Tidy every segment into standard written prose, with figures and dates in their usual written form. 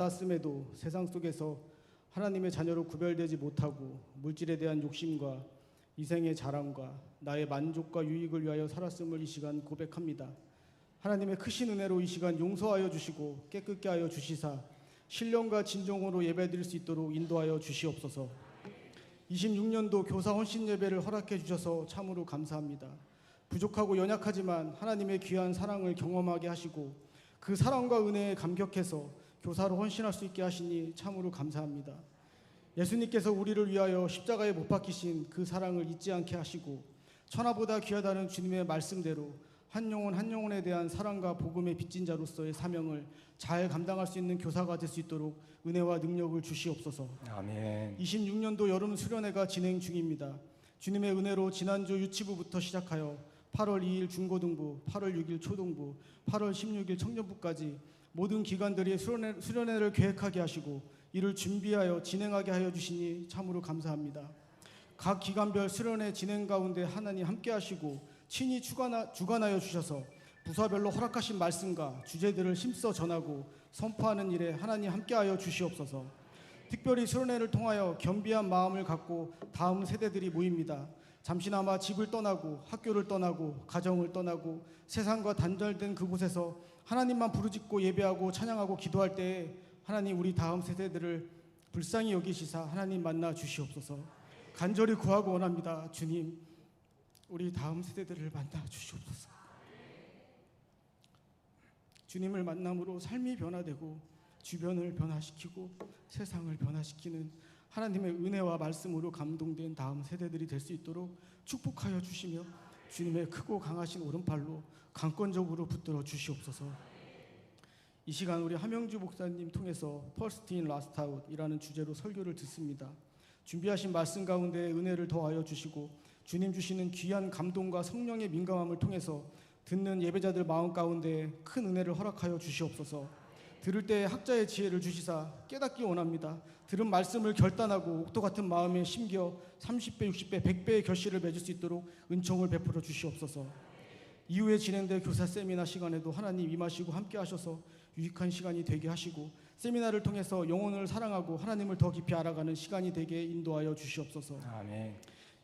받았음에도 세상 속에서 하나님의 자녀로 구별되지 못하고 물질에 대한 욕심과 이생의 자랑과 나의 만족과 유익을 위하여 살았음을 이 시간 고백합니다. 하나님의 크신 은혜로 이 시간 용서하여 주시고 깨끗게 하여 주시사 신령과 진정으로 예배드릴 수 있도록 인도하여 주시옵소서. 26년도 교사 헌신 예배를 허락해 주셔서 참으로 감사합니다. 부족하고 연약하지만 하나님의 귀한 사랑을 경험하게 하시고 그 사랑과 은혜에 감격해서 교사로 헌신할 수 있게 하시니 참으로 감사합니다. 예수님께서 우리를 위하여 십자가에 못 박히신 그 사랑을 잊지 않게 하시고 천하보다 귀하다는 주님의 말씀대로 한 영혼 한 영혼에 대한 사랑과 복음의 빚진 자로서의 사명을 잘 감당할 수 있는 교사가 될 수 있도록 은혜와 능력을 주시옵소서. 아멘. 26년도 여름 수련회가 진행 중입니다. 주님의 은혜로 지난주 유치부부터 시작하여 8월 2일 중고등부, 8월 6일 초등부, 8월 16일 청년부까지 모든 기관들이 수련회를 계획하게 하시고 이를 준비하여 진행하게 하여 주시니 참으로 감사합니다. 각 기관별 수련회 진행 가운데 하나님 함께 하시고 친히 주관하여 주셔서 부서별로 허락하신 말씀과 주제들을 힘써 전하고 선포하는 일에 하나님 함께하여 주시옵소서. 특별히 수련회를 통하여 겸비한 마음을 갖고 다음 세대들이 모입니다. 잠시나마 집을 떠나고 학교를 떠나고 가정을 떠나고 세상과 단절된 그곳에서 하나님만 부르짖고 예배하고 찬양하고 기도할 때에 하나님 우리 다음 세대들을 불쌍히 여기시사 하나님 만나 주시옵소서. 간절히 구하고 원합니다. 주님, 우리 다음 세대들을 만나 주시옵소서. 주님을 만남으로 삶이 변화되고 주변을 변화시키고 세상을 변화시키는 하나님의 은혜와 말씀으로 감동된 다음 세대들이 될 수 있도록 축복하여 주시며 주님의 크고 강하신 오른팔로 강권적으로 붙들어 주시옵소서. 이 시간 우리 함영주 목사님 통해서 First in Last Out이라는 주제로 설교를 듣습니다. 준비하신 말씀 가운데 은혜를 더하여 주시고 주님 주시는 귀한 감동과 성령의 민감함을 통해서 듣는 예배자들 마음 가운데 큰 은혜를 허락하여 주시옵소서. 들을 때 학자의 지혜를 주시사 깨닫기 원합니다. 들은 말씀을 결단하고 옥토 같은 마음에 심겨 30배, 60배, 100배의 결실을 맺을 수 있도록 은총을 베풀어 주시옵소서. 이후에 진행될 교사 세미나 시간에도 하나님 임하시고 함께 하셔서 유익한 시간이 되게 하시고 세미나를 통해서 영혼을 사랑하고 하나님을 더 깊이 알아가는 시간이 되게 인도하여 주시옵소서. 아멘.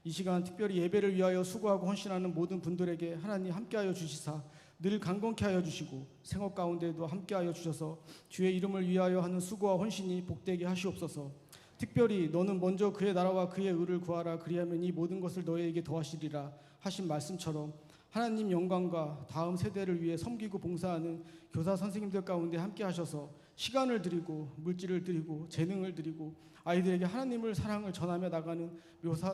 이 시간 특별히 예배를 위하여 수고하고 헌신하는 모든 분들에게 하나님 함께하여 주시사 늘 강건케 하여 주시고 생업 가운데도 함께하여 주셔서 주의 이름을 위하여 하는 수고와 헌신이 복되게 하시옵소서. 특별히 너는 먼저 그의 나라와 그의 의를 구하라 그리하면 이 모든 것을 너희에게 더하시리라 하신 말씀처럼 하나님 영광과 다음 세대를 위해 섬기고 봉사하는 교사 선생님들 가운데 함께 하셔서 시간을 드리고 물질을 드리고 재능을 드리고 아이들에게 하나님을 사랑을 전하며 나가는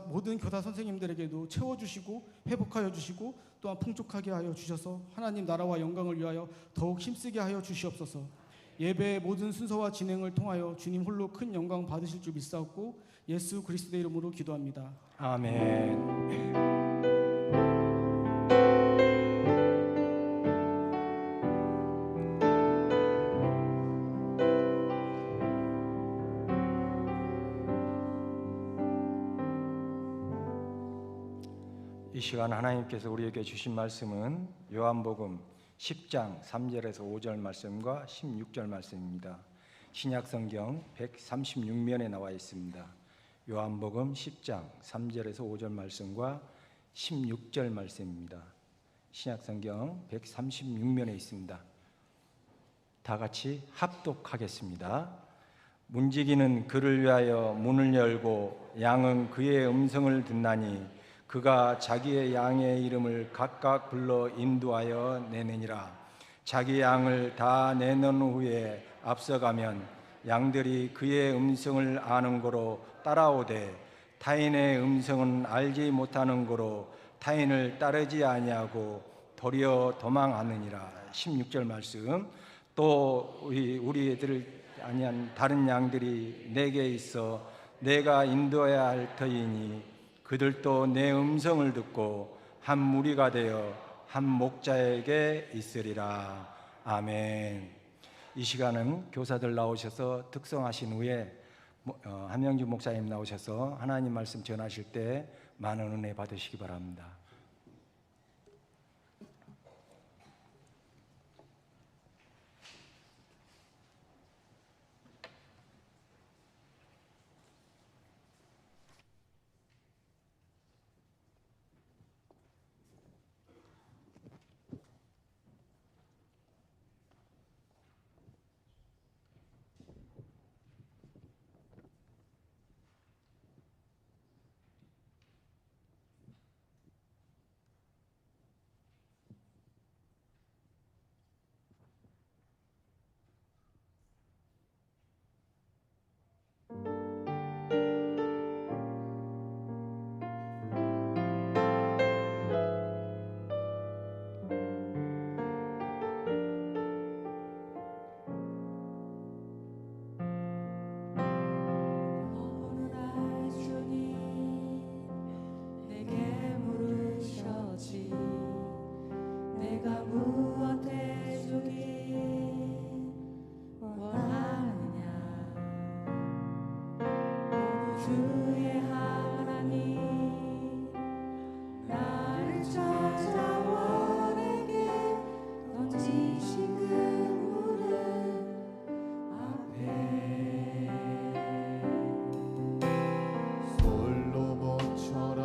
모든 교사 선생님들에게도 채워주시고 회복하여 주시고 또한 풍족하게 하여 주셔서 하나님 나라와 영광을 위하여 더욱 힘쓰게 하여 주시옵소서. 예배의 모든 순서와 진행을 통하여 주님 홀로 큰 영광 받으실 줄 믿사옵고 예수 그리스도의 이름으로 기도합니다. 아멘. 이 시간 하나님께서 우리에게 주신 말씀은 요한복음 10장 3절에서 5절 말씀과 16절 말씀입니다. 신약성경 136면에 나와 있습니다. 요한복음 10장 3절에서 5절 말씀과 16절 말씀입니다. 신약성경 136면에 있습니다. 다 같이 합독하겠습니다. 문지기는 그를 위하여 문을 열고 양은 그의 음성을 듣나니 그가 자기의 양의 이름을 각각 불러 인도하여 내느니라. 자기 양을 다 내놓은 후에 앞서가면 양들이 그의 음성을 아는 고로 따라오되 타인의 음성은 알지 못하는 고로 타인을 따르지 아니하고 도리어 도망하느니라. 16절 말씀. 또 우리들을 아니한 다른 양들이 내게 있어 내가 인도해야 할 터이니 그들도 내 음성을 듣고 한 무리가 되어 한 목자에게 있으리라. 아멘. 이 시간은 교사들 나오셔서 특성하신 후에 함영주 목사님 나오셔서 하나님 말씀 전하실 때 많은 은혜 받으시기 바랍니다. 주의 하나님 나를 찾아와 내게 던지신 그 물은 앞에 솔로몬처럼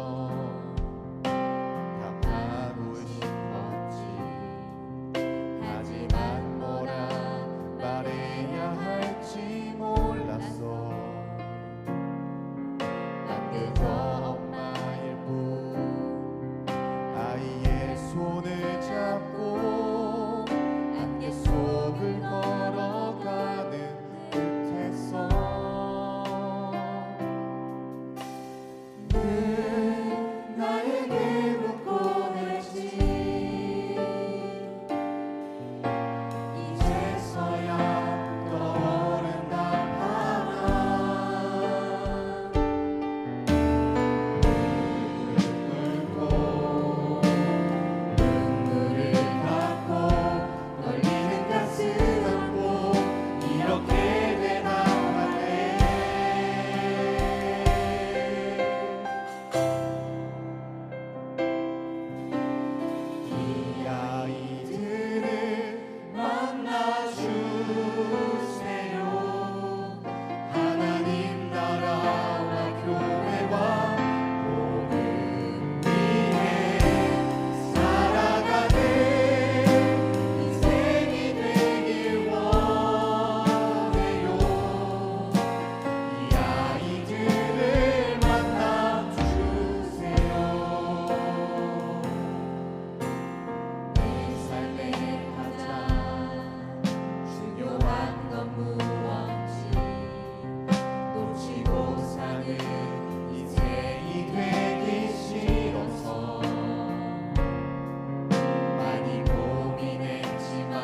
답하고 싶었지. 하지만 뭐라 말해야 할지 몰랐어. 난 그저 엄마일 뿐. 아이의 손을 잡고 안개 속을 걸어가는 듯했어. 늘 나에게 묻곤 했지. 이제서야 떠오른다 하나. 물고 눈물을 닦고 떨리는 가슴 안고 이렇게 대답하네. 이 아이들을 만나주세요. 하나님 나라와 교회와 복음 위해 살아가는 인생이 되길 원해요. 이 아이들을 만나주세요. 내 삶의 가장 중요한 건 무엇인지 놓치고 사는 인생이 되기 싫어서 많이 고민했지만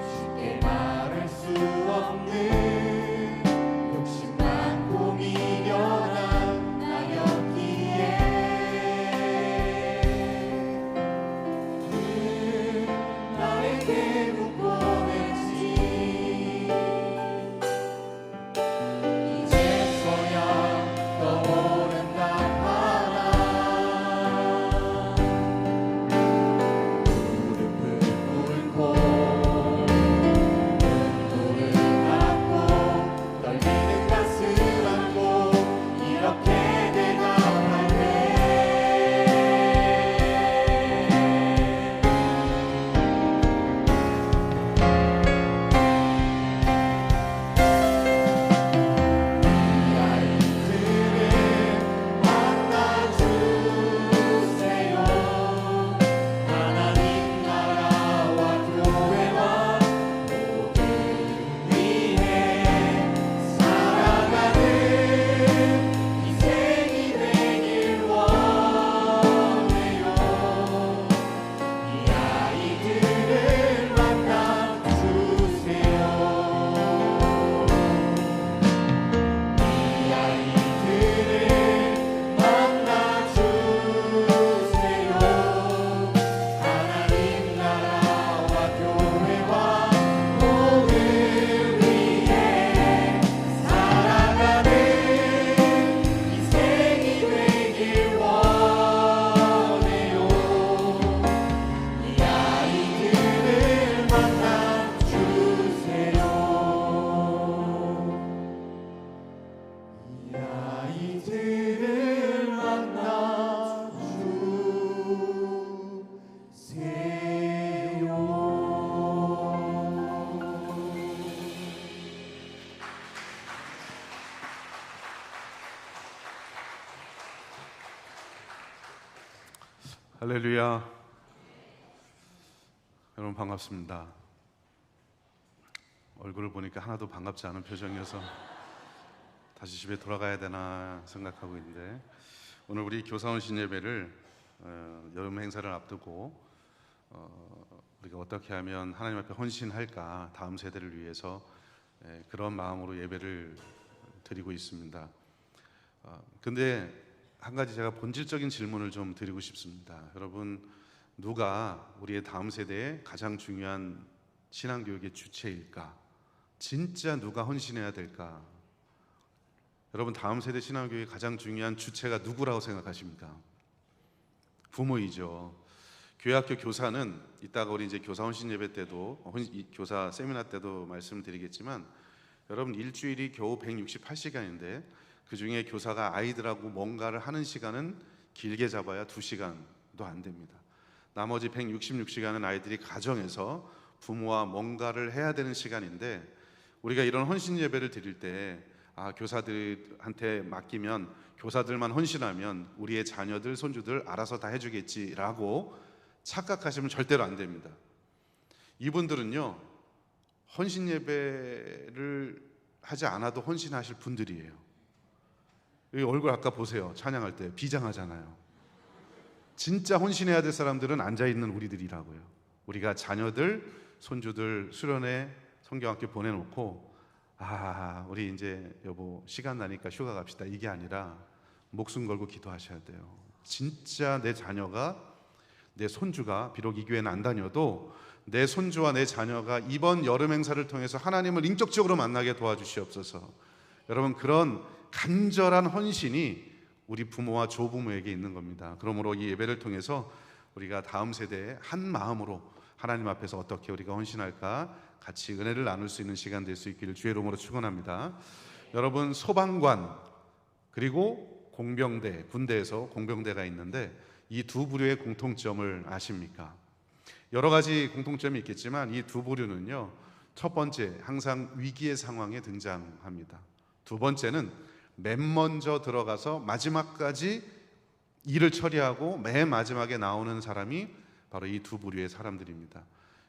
쉽게 말할 수 없는 욕심 많고 미련한 나였기에 늘 나에게 묻곤 했지. 이제서야 떠오른다 하나. 무릎을 꿇고 눈물을 닦고 떨리는 가슴 안고 이렇게 대답할래. 이 아이들을 만나주세요. 하나님 나라와 교회와 복음 위해 살아가는 인생이 되길 원해요. 이 아이들을 만나주세요. 이 아이들을 만나주세요. 하나님 나라와 교회와 복음 위해 살아가는 인생이 되길 원해요. 이 아이들을 만나주세요. 이 아이들을 만나주세요. 할렐루야. 여러분 반갑습니다. 얼굴을 보니까 하나도 반갑지 않은 표정이어서 다시 집에 돌아가야 되나 생각하고 있는데, 오늘 우리 교사원 신예배를 여름 행사를 앞두고 우리가 어떻게 하면 하나님 앞에 헌신할까, 다음 세대를 위해서 그런 마음으로 예배를 드리고 있습니다. 근데 한 가지 제가 본질적인 질문을 좀 드리고 싶습니다. 여러분, 누가 우리의 다음 세대의 가장 중요한 신앙교육의 주체일까? 진짜 누가 헌신해야 될까? 여러분, 다음 세대 신앙교육의 가장 중요한 주체가 누구라고 생각하십니까? 부모이죠. 교회학교 교사는 이따가 우리 이제 교사 혼신 예배 때도 교사 세미나 때도 말씀드리겠지만, 여러분 일주일이 겨우 168시간인데 그 중에 교사가 아이들하고 뭔가를 하는 시간은 길게 잡아야 2시간도 안 됩니다. 나머지 166시간은 아이들이 가정에서 부모와 뭔가를 해야 되는 시간인데, 우리가 이런 혼신 예배를 드릴 때 교사들한테 맡기면, 교사들만 헌신하면 우리의 자녀들, 손주들 알아서 다 해주겠지라고 착각하시면 절대로 안 됩니다. 이분들은요, 헌신 예배를 하지 않아도 헌신하실 분들이에요. 여기 얼굴 아까 보세요. 찬양할 때 비장하잖아요. 진짜 헌신해야 될 사람들은 앉아있는 우리들이라고요. 우리가 자녀들, 손주들 수련회 성경학교 보내놓고 우리 이제 여보 시간 나니까 휴가 갑시다, 이게 아니라 목숨 걸고 기도하셔야 돼요. 진짜 내 자녀가, 내 손주가, 비록 이 교회는 안 다녀도 내 손주와 내 자녀가 이번 여름 행사를 통해서 하나님을 인격적으로 만나게 도와주시옵소서. 여러분, 그런 간절한 헌신이 우리 부모와 조부모에게 있는 겁니다. 그러므로 이 예배를 통해서 우리가 다음 세대에 한 마음으로 하나님 앞에서 어떻게 우리가 헌신할까 같이 은혜를 나눌 수 있는 시간 될 수 있기를 주의 이름으로 축원합니다. 여러분, 소방관 그리고 공병대, 군대에서 공병대가 있는데 이 두 부류의 공통점을 아십니까? 여러 가지 공통점이 있겠지만 이 두 부류는요, 첫 번째, 항상 위기의 상황에 등장합니다. 두 번째는 맨 먼저 들어가서 마지막까지 일을 처리하고 맨 마지막에 나오는 사람이 바로 이 두 부류의 사람들입니다.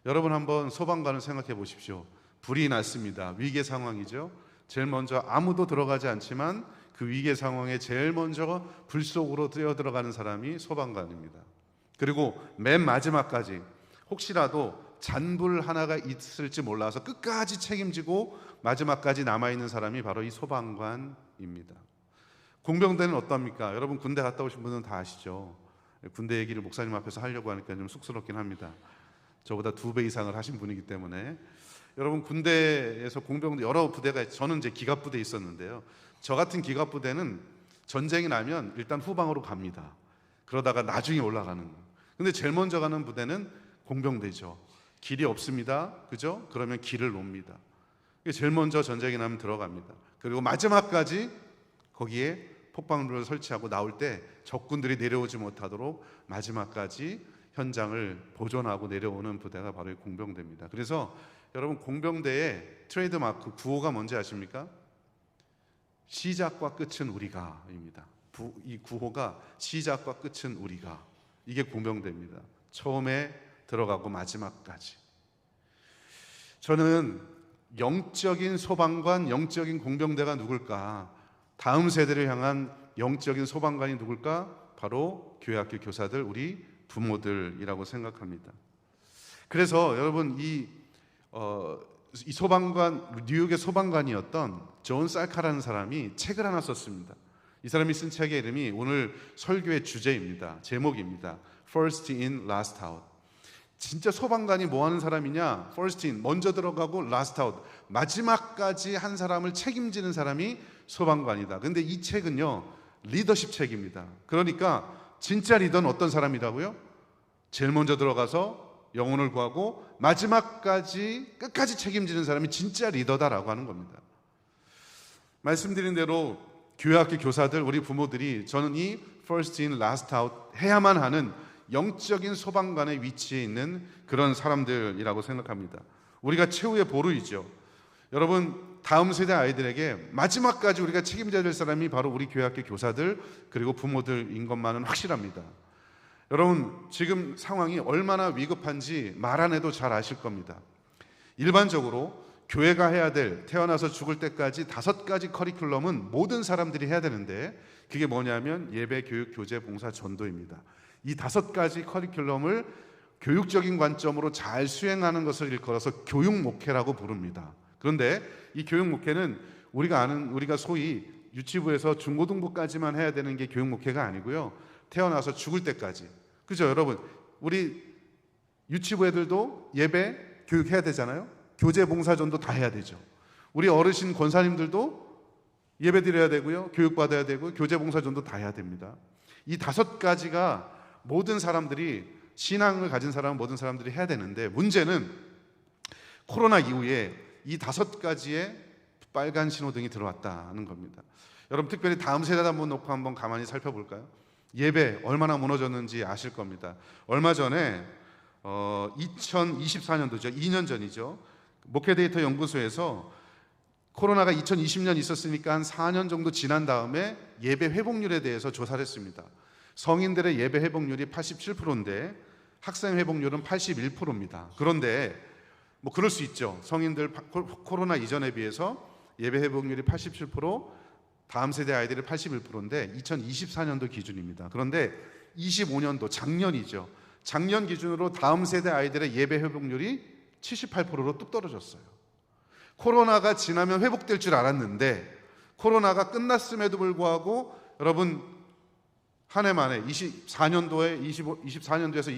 여러분, 한번 소방관을 생각해 보십시오. 불이 났습니다. 위기의 상황이죠. 제일 먼저 아무도 들어가지 않지만 그 위기의 상황에 제일 먼저 불 속으로 뛰어 들어가는 사람이 소방관입니다. 그리고 맨 마지막까지 혹시라도 잔불 하나가 있을지 몰라서 끝까지 책임지고 마지막까지 남아있는 사람이 바로 이 소방관입니다. 공병대는 어떻습니까? 여러분, 군대 갔다 오신 분은 다 아시죠? 군대 얘기를 목사님 앞에서 하려고 하니까 좀 쑥스럽긴 합니다. 저보다 2배 이상을 하신 분이기 때문에. 여러분, 군대에서 공병대 여러 부대가, 저는 이제 기갑부대에 있었는데요, 저 같은 기갑부대는 전쟁이 나면 일단 후방으로 갑니다. 그러다가 나중에 올라가는. 근데 제일 먼저 가는 부대는 공병대죠. 길이 없습니다, 그죠? 그러면 길을 놉니다. 제일 먼저 전쟁이 나면 들어갑니다. 그리고 마지막까지 거기에 폭발물을 설치하고 나올 때 적군들이 내려오지 못하도록 마지막까지 현장을 보존하고 내려오는 부대가 바로 이 공병대입니다. 그래서 여러분, 공병대의 트레이드 마크 구호가 뭔지 아십니까? 시작과 끝은 우리가입니다. 이 구호가 시작과 끝은 우리가, 이게 공병대입니다. 처음에 들어가고 마지막까지. 저는 영적인 소방관, 영적인 공병대가 누굴까? 다음 세대를 향한 영적인 소방관이 누굴까? 바로 교회학교 교사들, 우리 부모들이라고 생각합니다. 그래서 여러분, 이 소방관, 뉴욕의 소방관이었던 존 살카라는 사람이 책을 하나 썼습니다. 이 사람이 쓴 책의 이름이 오늘 설교의 주제입니다. 제목입니다. First in, last out. 진짜 소방관이 뭐 하는 사람이냐? First in, 먼저 들어가고 last out, 마지막까지 한 사람을 책임지는 사람이 소방관이다. 근데 이 책은요, 리더십 책입니다. 그러니까 진짜 리더는 어떤 사람이라고요? 제일 먼저 들어가서 영혼을 구하고 마지막까지 끝까지 책임지는 사람이 진짜 리더다라고 하는 겁니다. 말씀드린 대로 교회학교 교사들, 우리 부모들이 저는 이 first in, last out 해야만 하는 영적인 소방관의 위치에 있는 그런 사람들이라고 생각합니다. 우리가 최후의 보루이죠. 여러분, 다음 세대 아이들에게 마지막까지 우리가 책임져야 될 사람이 바로 우리 교회학교 교사들 그리고 부모들인 것만은 확실합니다. 여러분, 지금 상황이 얼마나 위급한지 말 안 해도 잘 아실 겁니다. 일반적으로 교회가 해야 될, 태어나서 죽을 때까지 5가지 커리큘럼은 모든 사람들이 해야 되는데, 그게 뭐냐면 예배, 교육, 교제, 봉사, 전도입니다. 이 5가지 커리큘럼을 교육적인 관점으로 잘 수행하는 것을 일컬어서 교육 목회라고 부릅니다. 그런데 이 교육 목회는 우리가 소위 유치부에서 중고등부까지만 해야 되는 게 교육 목회가 아니고요, 태어나서 죽을 때까지. 그죠, 여러분? 우리 유치부 애들도 예배, 교육해야 되잖아요. 교제, 봉사, 전도 다 해야 되죠. 우리 어르신 권사님들도 예배 드려야 되고요, 교육 받아야 되고, 교제 봉사전도 다 해야 됩니다. 이 5가지가 모든 사람들이, 신앙을 가진 사람은 모든 사람들이 해야 되는데, 문제는 코로나 이후에 이 5가지의 빨간 신호등이 들어왔다는 겁니다. 여러분, 특별히 다음 세대 한번 놓고 한번 가만히 살펴볼까요? 예배 얼마나 무너졌는지 아실 겁니다. 얼마 전에 2024년도죠, 2년 전이죠, 목회데이터 연구소에서 코로나가 2020년 있었으니까 한 4년 정도 지난 다음에 예배 회복률에 대해서 조사를 했습니다. 성인들의 예배 회복률이 87%인데 학생 회복률은 81%입니다. 그런데 뭐 그럴 수 있죠. 성인들 코로나 이전에 비해서 예배 회복률이 87%, 다음 세대 아이들이 81%인데 2024년도 기준입니다. 그런데 25년도 작년이죠. 작년 기준으로 다음 세대 아이들의 예배 회복률이 78%로 뚝 떨어졌어요. 코로나가 지나면 회복될 줄 알았는데 코로나가 끝났음에도 불구하고 여러분 한 해 만에 24년도에서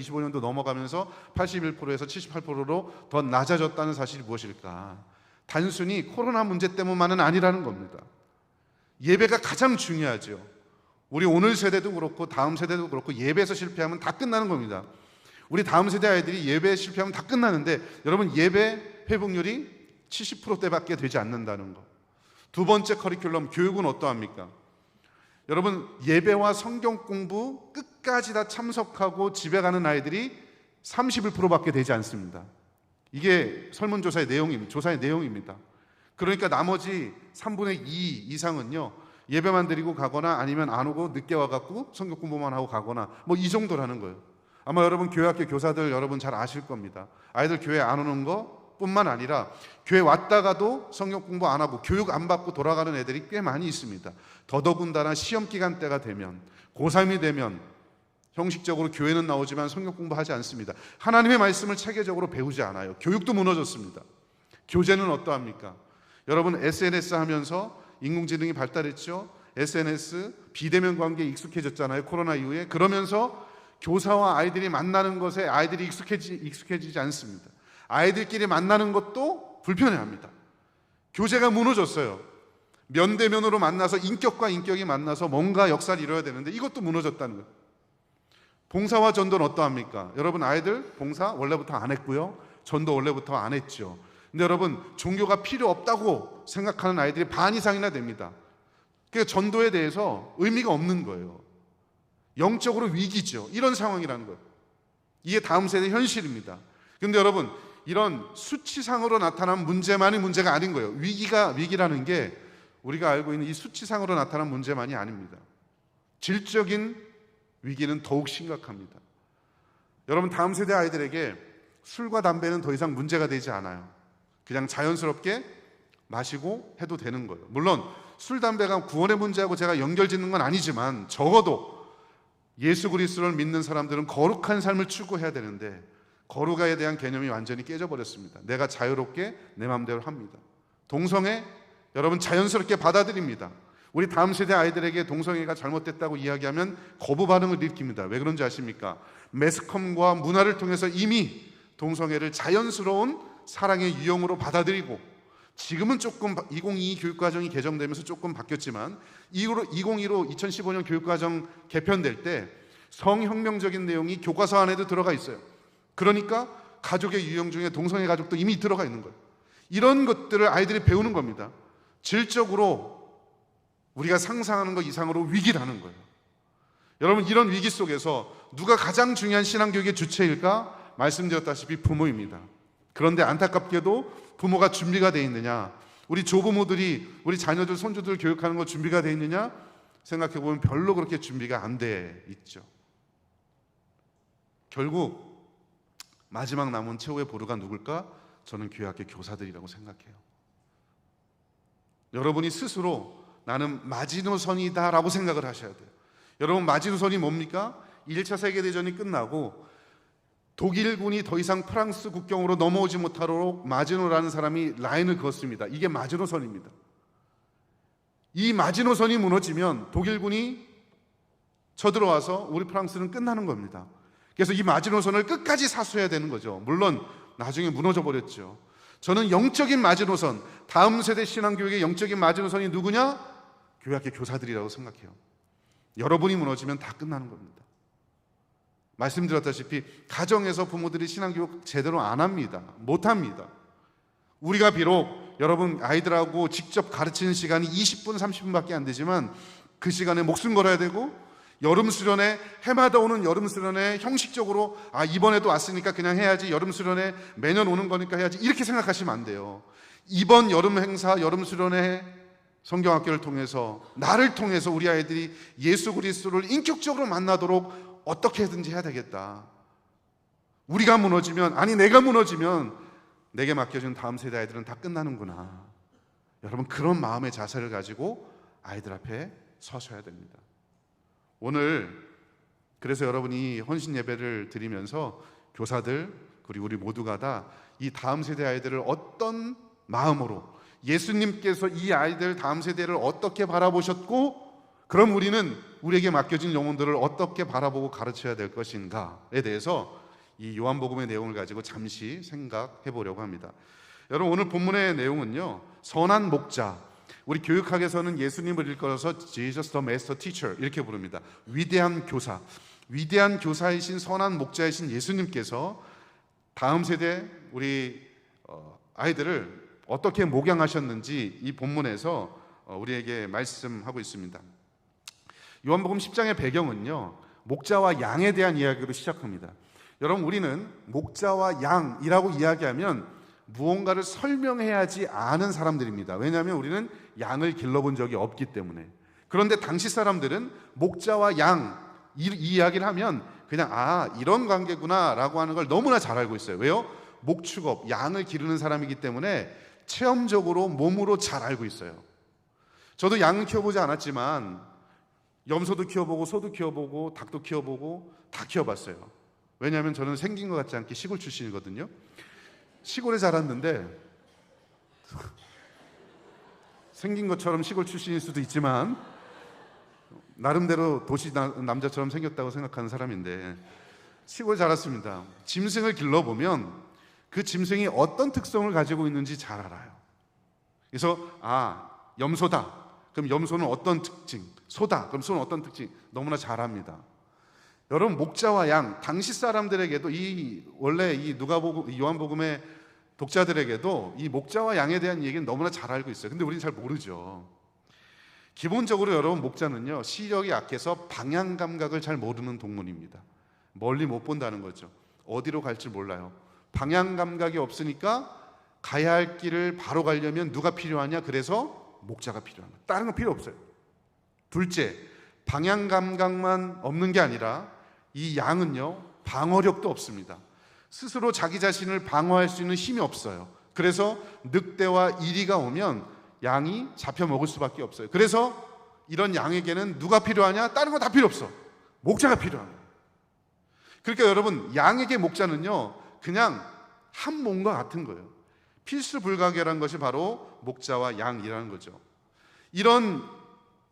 25년도 넘어가면서 81%에서 78%로 더 낮아졌다는 사실이 무엇일까? 단순히 코로나 문제 때문만은 아니라는 겁니다. 예배가 가장 중요하죠. 우리 오늘 세대도 그렇고 다음 세대도 그렇고 예배에서 실패하면 다 끝나는 겁니다. 우리 다음 세대 아이들이 예배에 실패하면 다 끝나는데 여러분, 예배 회복률이 70%대밖에 되지 않는다는 것. 두 번째 커리큘럼, 교육은 어떠합니까? 여러분, 예배와 성경 공부 끝까지 다 참석하고 집에 가는 아이들이 31%밖에 되지 않습니다. 이게 설문조사의 내용입니다. 조사의 내용입니다. 그러니까 나머지 3분의 2 이상은요, 예배만 드리고 가거나 아니면 안 오고 늦게 와갖고 성경 공부만 하고 가거나 뭐 이 정도라는 거예요. 아마 여러분 교회학교 교사들 여러분 잘 아실 겁니다. 아이들 교회 안 오는 거 뿐만 아니라 교회 왔다가도 성경 공부 안 하고 교육 안 받고 돌아가는 애들이 꽤 많이 있습니다. 더더군다나 시험 기간 때가 되면, 고3이 되면 형식적으로 교회는 나오지만 성경 공부하지 않습니다. 하나님의 말씀을 체계적으로 배우지 않아요. 교육도 무너졌습니다. 교재는 어떠합니까? 여러분, SNS 하면서 인공지능이 발달했죠. SNS, 비대면 관계에 익숙해졌잖아요, 코로나 이후에. 그러면서 교사와 아이들이 만나는 것에 아이들이 익숙해지지 않습니다. 아이들끼리 만나는 것도 불편해합니다. 교재가 무너졌어요. 면대면으로 만나서 인격과 인격이 만나서 뭔가 역사를 이뤄야 되는데 이것도 무너졌다는 거예요. 봉사와 전도는 어떠합니까? 여러분, 아이들 봉사 원래부터 안 했고요, 전도 원래부터 안 했죠. 근데 여러분, 종교가 필요 없다고 생각하는 아이들이 반 이상이나 됩니다. 그러니까 전도에 대해서 의미가 없는 거예요. 영적으로 위기죠. 이런 상황이라는 거예요. 이게 다음 세대 현실입니다. 그런데 여러분, 이런 수치상으로 나타난 문제만이 문제가 아닌 거예요. 위기라는 게 우리가 알고 있는 이 수치상으로 나타난 문제만이 아닙니다. 질적인 위기는 더욱 심각합니다. 여러분, 다음 세대 아이들에게 술과 담배는 더 이상 문제가 되지 않아요. 그냥 자연스럽게 마시고 해도 되는 거예요. 물론 술, 담배가 구원의 문제하고 제가 연결짓는 건 아니지만 적어도 예수 그리스도를 믿는 사람들은 거룩한 삶을 추구해야 되는데 거룩에 대한 개념이 완전히 깨져버렸습니다. 내가 자유롭게 내 마음대로 합니다. 동성애 여러분 자연스럽게 받아들입니다. 우리 다음 세대 아이들에게 동성애가 잘못됐다고 이야기하면 거부 반응을 일으킵니다. 왜 그런지 아십니까? 매스컴과 문화를 통해서 이미 동성애를 자연스러운 사랑의 유형으로 받아들이고, 지금은 조금 2022 교육과정이 개정되면서 조금 바뀌었지만 2015 교육과정 개편될 때 성혁명적인 내용이 교과서 안에도 들어가 있어요. 그러니까 가족의 유형 중에 동성애 가족도 이미 들어가 있는 거예요. 이런 것들을 아이들이 배우는 겁니다. 질적으로 우리가 상상하는 것 이상으로 위기라는 거예요. 여러분, 이런 위기 속에서 누가 가장 중요한 신앙교육의 주체일까? 말씀드렸다시피 부모입니다. 그런데 안타깝게도 부모가 준비가 돼 있느냐, 우리 조부모들이 우리 자녀들 손주들 교육하는 거 준비가 돼 있느냐 생각해 보면 별로 그렇게 준비가 안 돼 있죠. 결국 마지막 남은 최후의 보루가 누굴까? 저는 교회학교 교사들이라고 생각해요. 여러분이 스스로 나는 마지노선이다라고 생각을 하셔야 돼요. 여러분, 마지노선이 뭡니까? 1차 세계대전이 끝나고 독일군이 더 이상 프랑스 국경으로 넘어오지 못하도록 마지노라는 사람이 라인을 그었습니다. 이게 마지노선입니다. 이 마지노선이 무너지면 독일군이 쳐들어와서 우리 프랑스는 끝나는 겁니다. 그래서 이 마지노선을 끝까지 사수해야 되는 거죠. 물론 나중에 무너져 버렸죠. 저는 영적인 마지노선, 다음 세대 신앙교육의 영적인 마지노선이 누구냐? 교회학교 교사들이라고 생각해요. 여러분이 무너지면 다 끝나는 겁니다. 말씀드렸다시피 가정에서 부모들이 신앙교육 제대로 안 합니다. 못 합니다. 우리가 비록 여러분 아이들하고 직접 가르치는 시간이 20분, 30분밖에 안 되지만 그 시간에 목숨 걸어야 되고, 여름 수련회, 해마다 오는 여름 수련회 형식적으로 이번에도 왔으니까 그냥 해야지, 여름 수련회 매년 오는 거니까 해야지, 이렇게 생각하시면 안 돼요. 이번 여름 행사, 여름 수련회 성경학교를 통해서, 나를 통해서 우리 아이들이 예수 그리스도를 인격적으로 만나도록 어떻게든지 해야 되겠다. 우리가 무너지면, 내가 무너지면 내게 맡겨준 다음 세대 아이들은 다 끝나는구나. 여러분, 그런 마음의 자세를 가지고 아이들 앞에 서셔야 됩니다. 오늘 그래서 여러분이 헌신 예배를 드리면서 교사들 그리고 우리 모두가 다 이 다음 세대 아이들을 어떤 마음으로, 예수님께서 이 아이들 다음 세대를 어떻게 바라보셨고, 그럼 우리는 우리에게 맡겨진 영혼들을 어떻게 바라보고 가르쳐야 될 것인가에 대해서 이 요한복음의 내용을 가지고 잠시 생각해 보려고 합니다. 여러분, 오늘 본문의 내용은요, 선한 목자, 우리 교육학에서는 예수님을 일컬어서 Jesus the Master Teacher 이렇게 부릅니다. 위대한 교사, 위대한 교사이신 선한 목자이신 예수님께서 다음 세대 우리 아이들을 어떻게 목양하셨는지 이 본문에서 우리에게 말씀하고 있습니다. 요한복음 10장의 배경은요, 목자와 양에 대한 이야기로 시작합니다. 여러분, 우리는 목자와 양이라고 이야기하면 무언가를 설명해야 하지 않은 사람들입니다. 왜냐하면 우리는 양을 길러본 적이 없기 때문에. 그런데 당시 사람들은 목자와 양 이 이야기를 하면 그냥 이런 관계구나 라고 하는 걸 너무나 잘 알고 있어요. 왜요? 목축업, 양을 기르는 사람이기 때문에 체험적으로 몸으로 잘 알고 있어요. 저도 양을 키워보지 않았지만 염소도 키워보고 소도 키워보고 닭도 키워보고 다 키워봤어요. 왜냐하면 저는 생긴 것 같지 않게 시골 출신이거든요. 시골에 자랐는데 생긴 것처럼 시골 출신일 수도 있지만 나름대로 도시 남자처럼 생겼다고 생각하는 사람인데 시골에 자랐습니다. 짐승을 길러보면 그 짐승이 어떤 특성을 가지고 있는지 잘 알아요. 그래서 염소다, 그럼 염소는 어떤 특징, 소다, 그럼 소는 어떤 특징, 너무나 잘 압니다. 여러분, 목자와 양, 당시 사람들에게도 원래 이 누가복음, 요한복음의 독자들에게도 이 목자와 양에 대한 얘기는 너무나 잘 알고 있어요. 근데 우리는 잘 모르죠. 기본적으로 여러분, 목자는요, 시력이 약해서 방향 감각을 잘 모르는 동물입니다. 멀리 못 본다는 거죠. 어디로 갈지 몰라요. 방향 감각이 없으니까 가야 할 길을 바로 가려면 누가 필요하냐? 그래서 목자가 필요합니다. 다른 건 필요 없어요. 둘째, 방향 감각만 없는 게 아니라 이 양은요, 방어력도 없습니다. 스스로 자기 자신을 방어할 수 있는 힘이 없어요. 그래서 늑대와 이리가 오면 양이 잡혀 먹을 수밖에 없어요. 그래서 이런 양에게는 누가 필요하냐? 다른 거 다 필요 없어. 목자가 필요합니다. 그러니까 여러분, 양에게 목자는요, 그냥 한 몸과 같은 거예요. 필수 불가결한 것이 바로 목자와 양이라는 거죠. 이런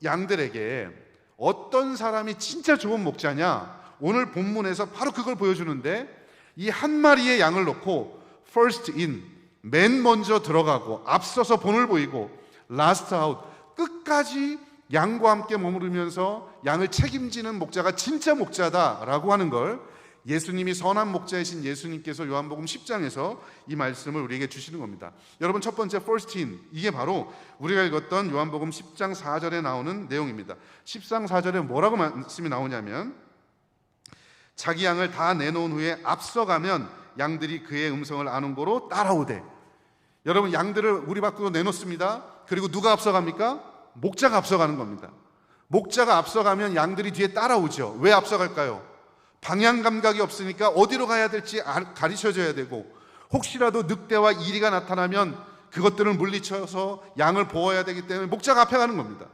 양들에게 어떤 사람이 진짜 좋은 목자냐? 오늘 본문에서 바로 그걸 보여주는데, 이 한 마리의 양을 놓고 first in, 맨 먼저 들어가고 앞서서 본을 보이고 last out, 끝까지 양과 함께 머무르면서 양을 책임지는 목자가 진짜 목자다라고 하는 걸 예수님이 선한 목자이신 예수님께서 요한복음 10장에서 이 말씀을 우리에게 주시는 겁니다. 여러분, 첫 번째 first in, 이게 바로 우리가 읽었던 요한복음 10장 4절에 나오는 내용입니다. 10장 4절에 뭐라고 말씀이 나오냐면, 자기 양을 다 내놓은 후에 앞서가면 양들이 그의 음성을 아는 고로 따라오되. 여러분, 양들을 우리 밖으로 내놓습니다. 그리고 누가 앞서갑니까? 목자가 앞서가는 겁니다. 목자가 앞서가면 양들이 뒤에 따라오죠. 왜 앞서갈까요? 방향 감각이 없으니까 어디로 가야 될지 가르쳐줘야 되고, 혹시라도 늑대와 이리가 나타나면 그것들을 물리쳐서 양을 보호해야 되기 때문에 목자가 앞에 가는 겁니다.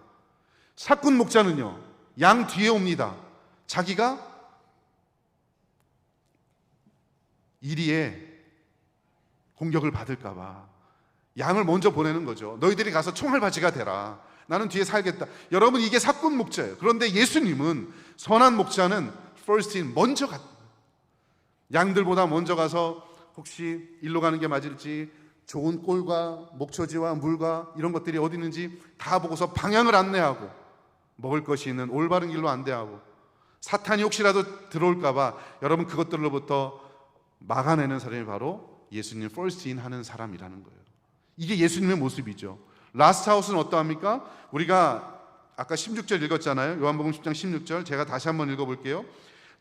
사꾼 목자는요, 양 뒤에 옵니다. 자기가 이리에 공격을 받을까 봐 양을 먼저 보내는 거죠. 너희들이 가서 총알바지가 되라. 나는 뒤에 살겠다. 여러분, 이게 사꾼 목자예요. 그런데 예수님은, 선한 목자는 first in, 먼저 갔다. 양들보다 먼저 가서 혹시 일로 가는 게 맞을지 좋은 꼴과 목초지와 물과 이런 것들이 어디 있는지 다 보고서 방향을 안내하고 먹을 것이 있는 올바른 길로 안내하고 사탄이 혹시라도 들어올까 봐 여러분 그것들로부터 막아내는 사람이 바로 예수님 퍼스트인 하는 사람이라는 거예요. 이게 예수님의 모습이죠. 라스트하우스는 어떠합니까? 우리가 아까 16절 읽었잖아요. 요한복음 10장 16절 제가 다시 한번 읽어볼게요.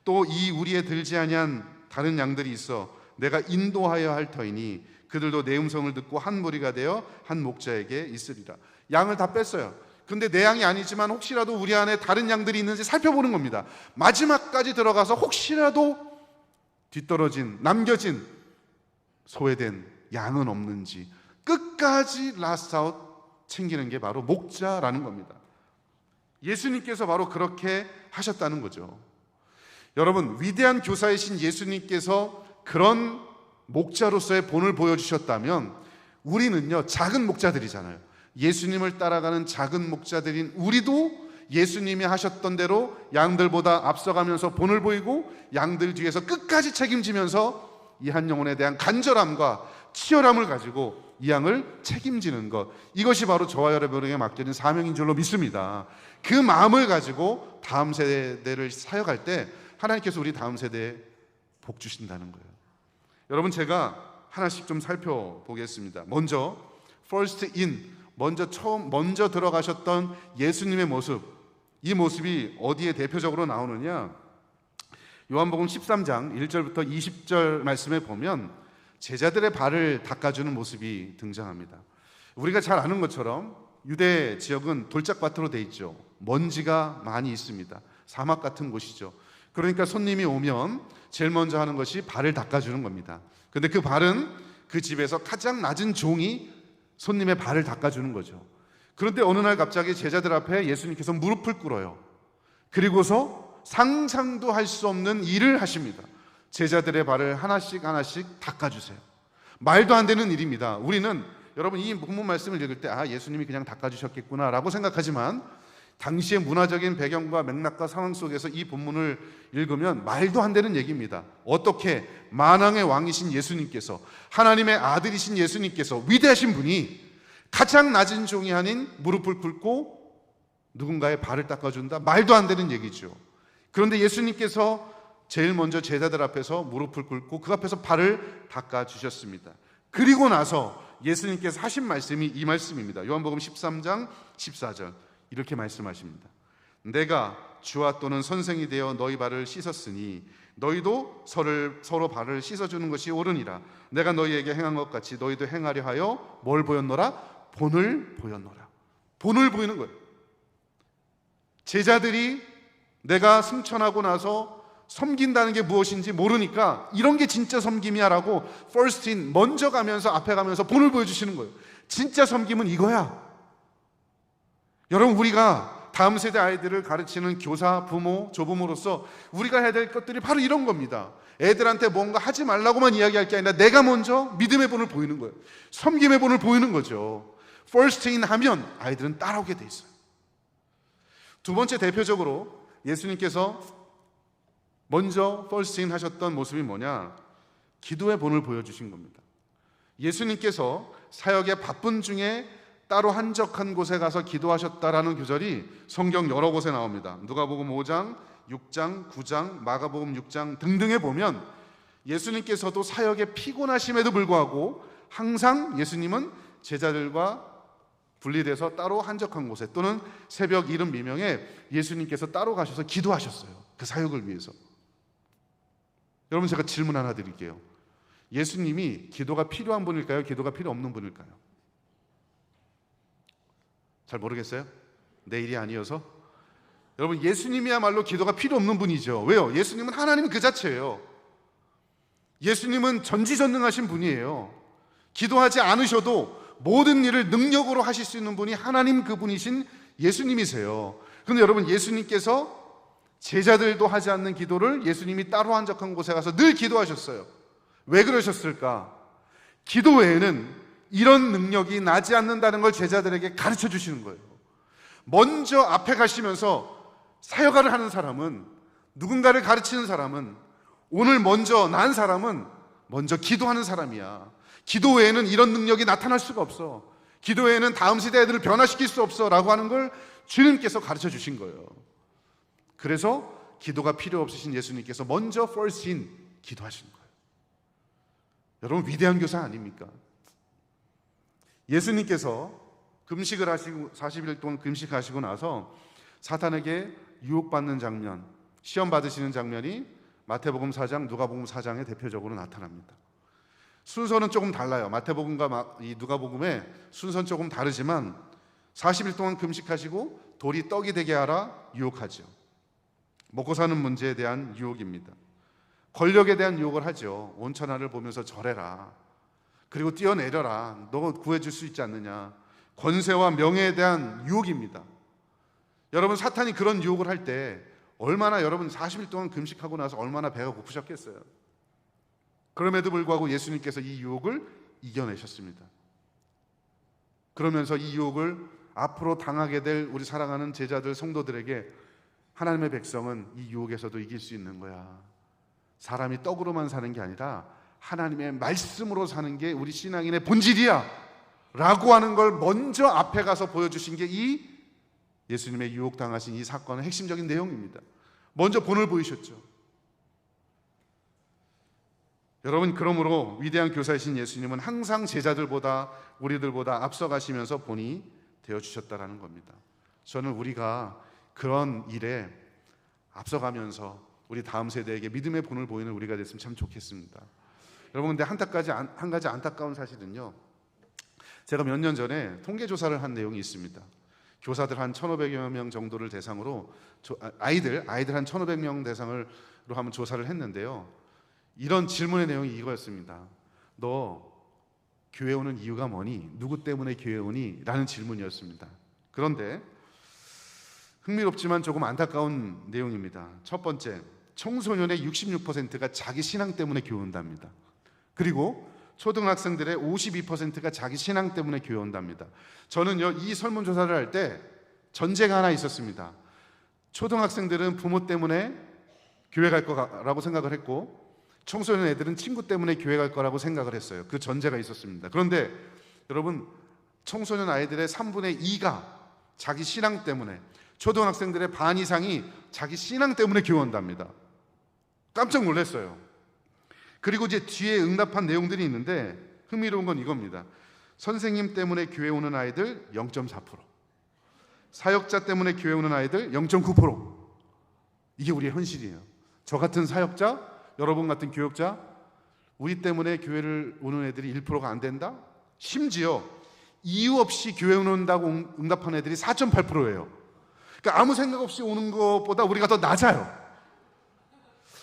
또 이 우리에 들지 아니한 다른 양들이 있어 내가 인도하여 할 터이니 그들도 내 음성을 듣고 한 무리가 되어 한 목자에게 있으리라. 양을 다 뺐어요. 근데 내 양이 아니지만 혹시라도 우리 안에 다른 양들이 있는지 살펴보는 겁니다. 마지막까지 들어가서 혹시라도 뒤떨어진, 남겨진, 소외된 양은 없는지 끝까지 라스트아웃 챙기는 게 바로 목자라는 겁니다. 예수님께서 바로 그렇게 하셨다는 거죠. 여러분, 위대한 교사이신 예수님께서 그런 목자로서의 본을 보여주셨다면 우리는요, 작은 목자들이잖아요. 예수님을 따라가는 작은 목자들인 우리도 예수님이 하셨던 대로 양들보다 앞서가면서 본을 보이고 양들 뒤에서 끝까지 책임지면서 이 한 영혼에 대한 간절함과 치열함을 가지고 이 양을 책임지는 것, 이것이 바로 저와 여러분에게 맡겨진 사명인 줄로 믿습니다. 그 마음을 가지고 다음 세대를 사역할 때 하나님께서 우리 다음 세대에 복 주신다는 거예요. 여러분, 제가 하나씩 좀 살펴보겠습니다. 먼저 first in, 먼저 들어가셨던 예수님의 모습, 이 모습이 어디에 대표적으로 나오느냐? 요한복음 13장 1절부터 20절 말씀에 보면 제자들의 발을 닦아주는 모습이 등장합니다. 우리가 잘 아는 것처럼 유대 지역은 돌짝밭으로 돼 있죠. 먼지가 많이 있습니다. 사막 같은 곳이죠. 그러니까 손님이 오면 제일 먼저 하는 것이 발을 닦아주는 겁니다. 근데 그 발은 그 집에서 가장 낮은 종이 손님의 발을 닦아주는 거죠. 그런데 어느 날 갑자기 제자들 앞에 예수님께서 무릎을 꿇어요. 그리고서 상상도 할 수 없는 일을 하십니다. 제자들의 발을 하나씩 닦아주세요. 말도 안 되는 일입니다. 우리는 여러분 이 본문 말씀을 읽을 때 예수님이 그냥 닦아주셨겠구나 라고 생각하지만 당시의 문화적인 배경과 맥락과 상황 속에서 이 본문을 읽으면 말도 안 되는 얘기입니다. 어떻게 만왕의 왕이신 예수님께서, 하나님의 아들이신 예수님께서, 위대하신 분이 가장 낮은 종이 아닌 무릎을 꿇고 누군가의 발을 닦아준다? 말도 안 되는 얘기죠. 그런데 예수님께서 제일 먼저 제자들 앞에서 무릎을 꿇고 그 앞에서 발을 닦아주셨습니다. 그리고 나서 예수님께서 하신 말씀이 이 말씀입니다. 요한복음 13장 14절 이렇게 말씀하십니다. 내가 주와 또는 선생이 되어 너희 발을 씻었으니 너희도 서로 발을 씻어주는 것이 옳으니라. 내가 너희에게 행한 것 같이 너희도 행하려 하여 뭘 보였노라? 본을 보였노라. 본을 보이는 거예요. 제자들이 내가 승천하고 나서 섬긴다는 게 무엇인지 모르니까 이런 게 진짜 섬김이야 라고 first in, 먼저 가면서 앞에 가면서 본을 보여주시는 거예요. 진짜 섬김은 이거야. 여러분, 우리가 다음 세대 아이들을 가르치는 교사, 부모, 조부모로서 우리가 해야 될 것들이 바로 이런 겁니다. 애들한테 뭔가 하지 말라고만 이야기할 게 아니라 내가 먼저 믿음의 본을 보이는 거예요. 섬김의 본을 보이는 거죠. first in 하면 아이들은 따라오게 돼 있어요. 두 번째, 대표적으로 예수님께서 먼저 first in 하셨던 모습이 뭐냐? 기도의 본을 보여주신 겁니다. 예수님께서 사역의 바쁜 중에 따로 한적한 곳에 가서 기도하셨다라는 구절이 성경 여러 곳에 나옵니다. 누가복음 5장, 6장, 9장, 마가복음 6장 등등에 보면 예수님께서도 사역에 피곤하심에도 불구하고 항상 예수님은 제자들과 분리돼서 따로 한적한 곳에 또는 새벽 이른 미명에 예수님께서 따로 가셔서 기도하셨어요. 그 사역을 위해서. 여러분, 제가 질문 하나 드릴게요. 예수님이 기도가 필요한 분일까요? 기도가 필요 없는 분일까요? 잘 모르겠어요? 내 일이 아니어서? 여러분, 예수님이야말로 기도가 필요 없는 분이죠. 왜요? 예수님은 하나님 그 자체예요. 예수님은 전지전능하신 분이에요. 기도하지 않으셔도 모든 일을 능력으로 하실 수 있는 분이 하나님 그분이신 예수님이세요. 그런데 여러분, 예수님께서 제자들도 하지 않는 기도를 예수님이 따로 한적한 곳에 가서 늘 기도하셨어요. 왜 그러셨을까? 기도 외에는 이런 능력이 나지 않는다는 걸 제자들에게 가르쳐 주시는 거예요. 먼저 앞에 가시면서 사역을 하는 사람은, 누군가를 가르치는 사람은, 오늘 먼저 난 사람은 먼저 기도하는 사람이야. 기도 외에는 이런 능력이 나타날 수가 없어. 기도 외에는 다음 세대들을 변화시킬 수 없어 라고 하는 걸 주님께서 가르쳐 주신 거예요. 그래서 기도가 필요 없으신 예수님께서 먼저 first in 기도하시는 거예요. 여러분, 위대한 교사 아닙니까? 예수님께서 금식을 하시고 40일 동안 금식하시고 나서 사탄에게 유혹받는 장면, 시험 받으시는 장면이 마태복음 4장, 누가복음 4장에 대표적으로 나타납니다. 순서는 조금 달라요. 마태복음과 이 누가복음의 순서는 조금 다르지만 40일 동안 금식하시고 돌이 떡이 되게 하라 유혹하죠. 먹고 사는 문제에 대한 유혹입니다. 권력에 대한 유혹을 하죠. 온천하를 보면서 절해라. 그리고 뛰어내려라. 너 구해줄 수 있지 않느냐. 권세와 명예에 대한 유혹입니다. 여러분, 사탄이 그런 유혹을 할 때 얼마나 여러분 40일 동안 금식하고 나서 얼마나 배가 고프셨겠어요. 그럼에도 불구하고 예수님께서 이 유혹을 이겨내셨습니다. 그러면서 이 유혹을 앞으로 당하게 될 우리 사랑하는 제자들, 성도들에게 하나님의 백성은 이 유혹에서도 이길 수 있는 거야. 사람이 떡으로만 사는 게 아니라 하나님의 말씀으로 사는 게 우리 신앙인의 본질이야 라고 하는 걸 먼저 앞에 가서 보여주신 게 이 예수님의 유혹당하신 이 사건의 핵심적인 내용입니다. 먼저 본을 보이셨죠. 여러분, 그러므로 위대한 교사이신 예수님은 항상 제자들보다, 우리들보다 앞서가시면서 본이 되어주셨다라는 겁니다. 저는 우리가 그런 일에 앞서가면서 우리 다음 세대에게 믿음의 본을 보이는 우리가 됐으면 참 좋겠습니다. 여러분, 근데 한 가지 안타까운 사실은요, 제가 몇 년 전에 통계조사를 한 내용이 있습니다. 교사들 한 1,500여 명 정도를 대상으로 아이들 한 1,500명 대상으로 한번 조사를 했는데요, 이런 질문의 내용이 이거였습니다. 너 교회 오는 이유가 뭐니? 누구 때문에 교회 오니? 라는 질문이었습니다. 그런데 흥미롭지만 조금 안타까운 내용입니다. 첫 번째, 청소년의 66%가 자기 신앙 때문에 교회 온답니다. 그리고 초등학생들의 52%가 자기 신앙 때문에 교회 온답니다. 저는요, 이 설문조사를 할 때 전제가 하나 있었습니다. 초등학생들은 부모 때문에 교회 갈 거라고 생각을 했고, 청소년 애들은 친구 때문에 교회 갈 거라고 생각을 했어요. 그 전제가 있었습니다. 그런데 여러분, 청소년 아이들의 3분의 2가 자기 신앙 때문에, 초등학생들의 반 이상이 자기 신앙 때문에 교회 온답니다. 깜짝 놀랐어요. 그리고 이제 뒤에 응답한 내용들이 있는데 흥미로운 건 이겁니다. 선생님 때문에 교회 오는 아이들 0.4%, 사역자 때문에 교회 오는 아이들 0.9%. 이게 우리의 현실이에요. 저 같은 사역자, 여러분 같은 교역자, 우리 때문에 교회를 오는 애들이 1%가 안 된다? 심지어 이유 없이 교회 온다고 응답한 애들이 4.8%예요. 그러니까 아무 생각 없이 오는 것보다 우리가 더 낮아요.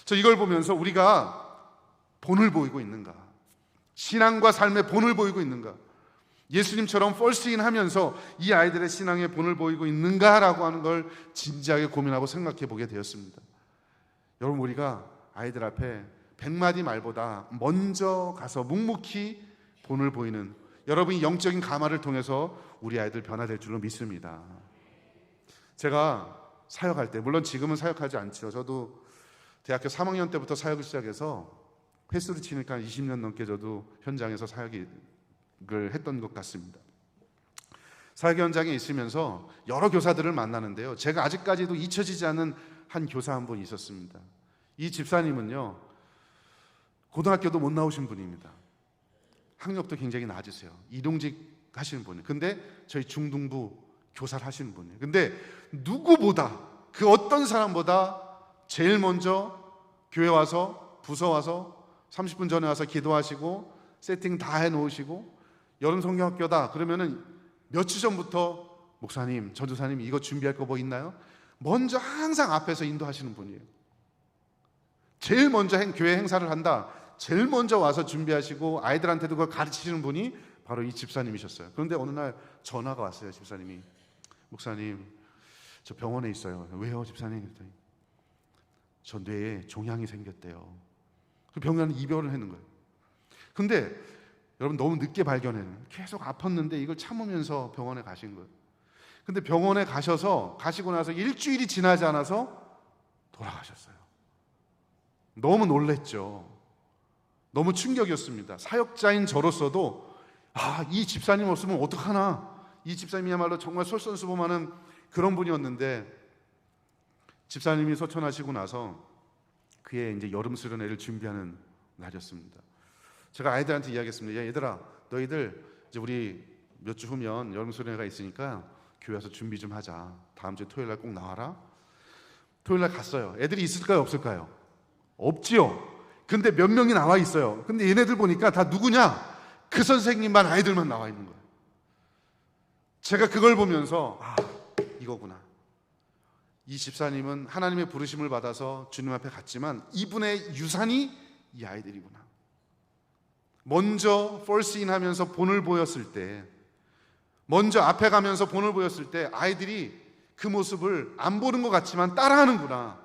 저 이걸 보면서 우리가 본을 보이고 있는가? 신앙과 삶의 본을 보이고 있는가? 예수님처럼 펄스인 하면서 이 아이들의 신앙의 본을 보이고 있는가라고 하는 걸 진지하게 고민하고 생각해 보게 되었습니다. 여러분, 우리가 아이들 앞에 100마디 말보다 먼저 가서 묵묵히 본을 보이는, 여러분이 영적인 가마를 통해서 우리 아이들 변화될 줄로 믿습니다. 제가 사역할 때, 물론 지금은 사역하지 않죠. 저도 대학교 3학년 때부터 사역을 시작해서 횟수를 치니까 20년 넘게 저도 현장에서 사역을 했던 것 같습니다. 사역 현장에 있으면서 여러 교사들을 만나는데요, 제가 아직까지도 잊혀지지 않는 한 교사 한 분 있었습니다. 이 집사님은요, 고등학교도 못 나오신 분입니다. 학력도 굉장히 낮으세요. 이동직 하시는 분이에요. 근데 저희 중등부 교사를 하시는 분이에요. 근데 누구보다, 그 어떤 사람보다 제일 먼저 교회 와서, 부서 와서 30분 전에 와서 기도하시고 세팅 다 해놓으시고, 여름 성경학교다 그러면은 며칠 전부터 목사님, 전도사님 이거 준비할 거 뭐 있나요? 먼저 항상 앞에서 인도하시는 분이에요. 제일 먼저 교회 행사를 한다, 제일 먼저 와서 준비하시고 아이들한테도 그걸 가르치시는 분이 바로 이 집사님이셨어요. 그런데 어느 날 전화가 왔어요. 집사님이, 목사님 저 병원에 있어요. 왜요 집사님? 그랬더니 저 뇌에 종양이 생겼대요. 그 병원에 입원을 하는 거예요. 근데 여러분, 너무 늦게 발견해요. 계속 아팠는데 이걸 참으면서 병원에 가신 거예요. 근데 병원에 가시고 나서 일주일이 지나지 않아서 돌아가셨어요. 너무 놀랬죠. 너무 충격이었습니다. 사역자인 저로서도 이 집사님 없으면 어떡하나. 이 집사님이야말로 정말 솔선수범하는 그런 분이었는데 집사님이 소천하시고 나서 그의 이제 여름 수련회를 준비하는 날이었습니다. 제가 아이들한테 이야기했습니다. 야, 얘들아, 너희들 이제 우리 몇 주 후면 여름 수련회가 있으니까 교회 와서 준비 좀 하자. 다음 주 토요일 날 꼭 나와라. 토요일 날 갔어요. 애들이 있을까요, 없을까요? 없지요. 근데 몇 명이 나와 있어요. 근데 얘네들 보니까 다 누구냐? 그 선생님만, 아이들만 나와 있는 거예요. 제가 그걸 보면서 이거구나. 이 집사님은 하나님의 부르심을 받아서 주님 앞에 갔지만 이분의 유산이 이 아이들이구나. 먼저 펄스인 하면서 본을 보였을 때, 먼저 앞에 가면서 본을 보였을 때 아이들이 그 모습을 안 보는 것 같지만 따라하는구나.